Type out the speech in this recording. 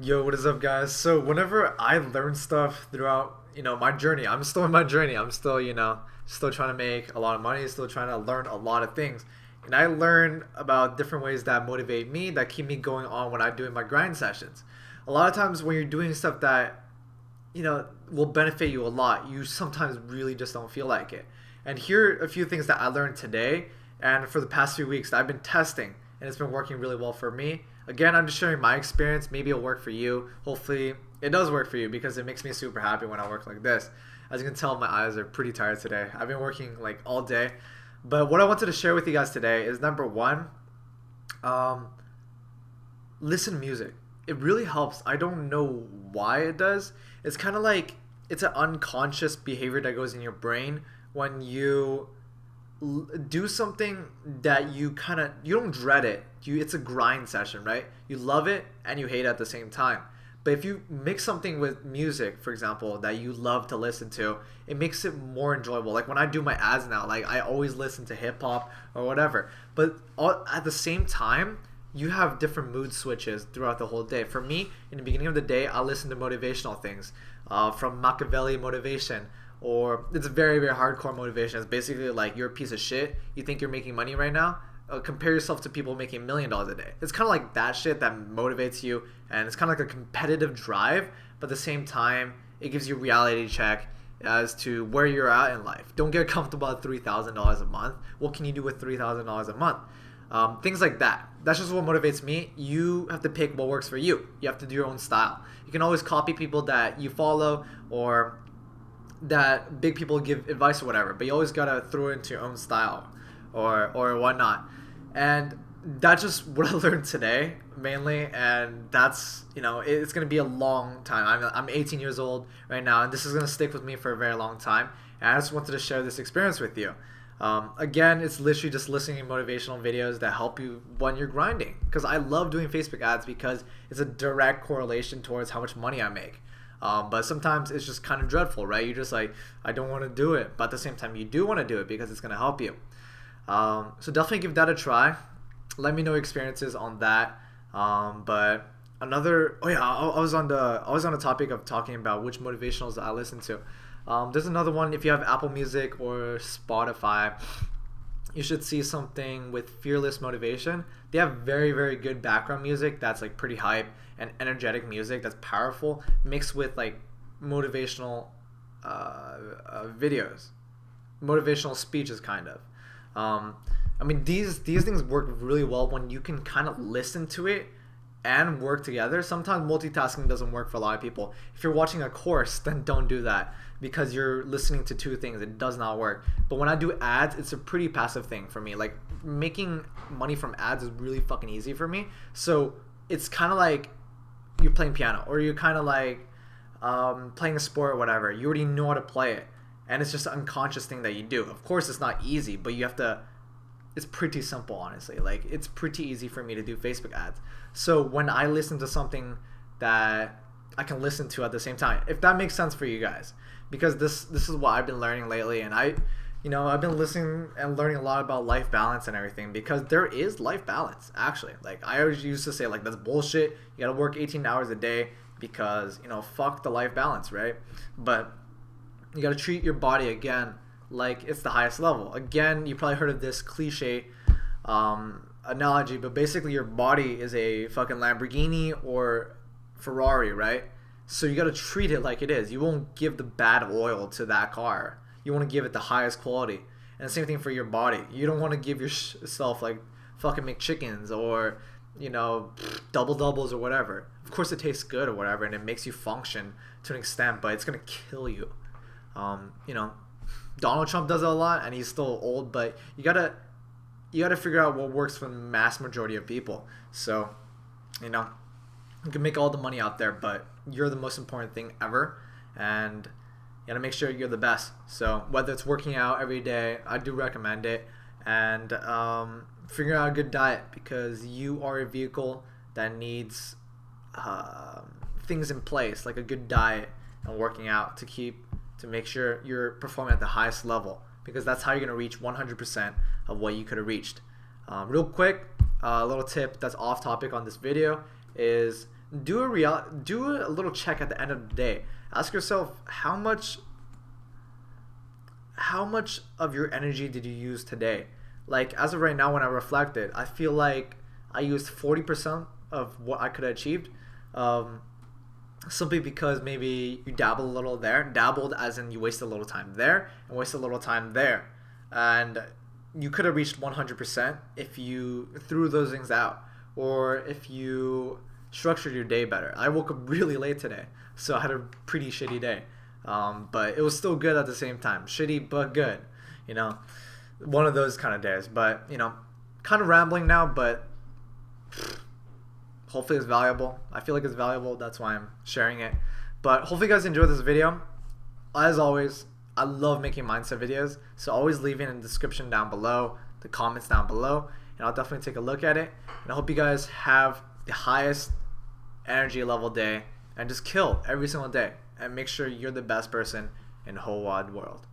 Yo, what is up, guys? So, whenever I learn stuff throughout, my journey, I'm still in my journey. I'm still, still trying to make a lot of money, still trying to learn a lot of things. And I learn about different ways that motivate me, that keep me going on when I'm doing my grind sessions. A lot of times when you're doing stuff that, will benefit you a lot, you sometimes really just don't feel like it. And here are a few things that I learned today and for the past few weeks that I've been testing, and it's been working really well for me. Again, I'm just sharing my experience. Maybe it'll work for you. Hopefully, it does work for you because it makes me super happy when I work like this. As you can tell, my eyes are pretty tired today. I've been working like all day. But what I wanted to share with you guys today is number one, um, listen to music. It really helps. I don't know why it does. It's kind of like it's an unconscious behavior that goes in your brain when you do something that you don't dread it. It's a grind session, right? You love it and you hate it at the same time. But if you mix something with music, for example, that you love to listen to, it makes it more enjoyable. Like when I do my ads now, like I always listen to hip hop or whatever. But at the same time, you have different mood switches throughout the whole day. For me, in the beginning of the day, I listen to motivational things, from Machiavelli motivation, or it's very, very hardcore motivation. It's basically like you're a piece of shit. You think you're making money right now? Compare yourself to people making $1 million a day. It's kind of like that shit that motivates you, and it's kind of like a competitive drive, but at the same time, it gives you a reality check as to where you're at in life. Don't get comfortable at $3,000 a month. What can you do with $3,000 a month? Things like that. That's just what motivates me. You have to pick what works for you. You have to do your own style. You can always copy people that you follow or that big people give advice or whatever, but you always gotta throw it into your own style or whatnot. And that's just what I learned today mainly, and that's it's gonna be a long time. I'm 18 years old right now, and this is gonna stick with me for a very long time. And I just wanted to share this experience with you. Again, it's literally just listening to motivational videos that help you when you're grinding. Because I love doing Facebook ads because it's a direct correlation towards how much money I make. But sometimes it's just kind of dreadful, right? You're just like, I don't want to do it. But at the same time, you do want to do it because it's going to help you. So definitely give that a try. Let me know experiences on that. But another, oh yeah, I was on the topic of talking about which motivationals that I listen to. There's another one. If you have Apple Music or Spotify, you should see something with Fearless Motivation. They have very, very good background music that's like pretty hype and energetic music that's powerful, mixed with like motivational videos, motivational speeches, kind of. Um, I mean, these things work really well when you can kind of listen to it and work together. Sometimes multitasking doesn't work for a lot of people. If you're watching a course, then don't do that because you're listening to two things. It does not work. But when I do ads, it's a pretty passive thing for me. Like making money from ads is really fucking easy for me. So it's kind of like you're playing piano, or you're kind of like playing a sport or whatever. You already know how to play it, and it's just an unconscious thing that you do. Of course, it's not easy, but you have to. It's pretty simple, honestly. Like it's pretty easy for me to do Facebook ads. So when I listen to something that I can listen to at the same time, if that makes sense for you guys, because this is what I've been learning lately, and I've been listening and learning a lot about life balance and everything, because there is life balance actually. Like I always used to say, like, that's bullshit. You gotta work 18 hours a day because fuck the life balance, right? But you gotta treat your body again like it's the highest level. Again, you probably heard of this cliche analogy, but basically your body is a fucking Lamborghini or Ferrari, right? So you got to treat it like it is. You won't give the bad oil to that car. You want to give it the highest quality. And the same thing for your body. You don't want to give yourself like fucking McChickens or double doubles or whatever. Of course, it tastes good or whatever, and it makes you function to an extent, but it's gonna kill you. Um, you know, Donald Trump does it a lot, and he's still old, but you gotta figure out what works for the mass majority of people. So, you know, you can make all the money out there, but you're the most important thing ever, and you gotta make sure you're the best. So whether it's working out every day, I do recommend it, and figure out a good diet, because you are a vehicle that needs things in place, like a good diet and working out to make sure you're performing at the highest level, because that's how you're gonna reach 100% of what you could have reached. Real quick, a little tip that's off topic on this video is do a little check at the end of the day. Ask yourself how much of your energy did you use today? Like as of right now, when I reflected, I feel like I used 40% of what I could have achieved. Um, Simply because maybe you dabbled a little there, dabbled as in you wasted a little time there and wasted a little time there, and you could have reached 100% if you threw those things out, or if you structured your day better. I woke up really late today, so I had a pretty shitty day, but it was still good at the same time. Shitty but good, you know, one of those kind of days. But kind of rambling now, but hopefully it's valuable. I feel like it's valuable. That's why I'm sharing it. But hopefully you guys enjoyed this video. As always, I love making mindset videos. So always leave it in the description down below, the comments down below, and I'll definitely take a look at it. And I hope you guys have the highest energy level day and just kill every single day. And make sure you're the best person in the whole wide world.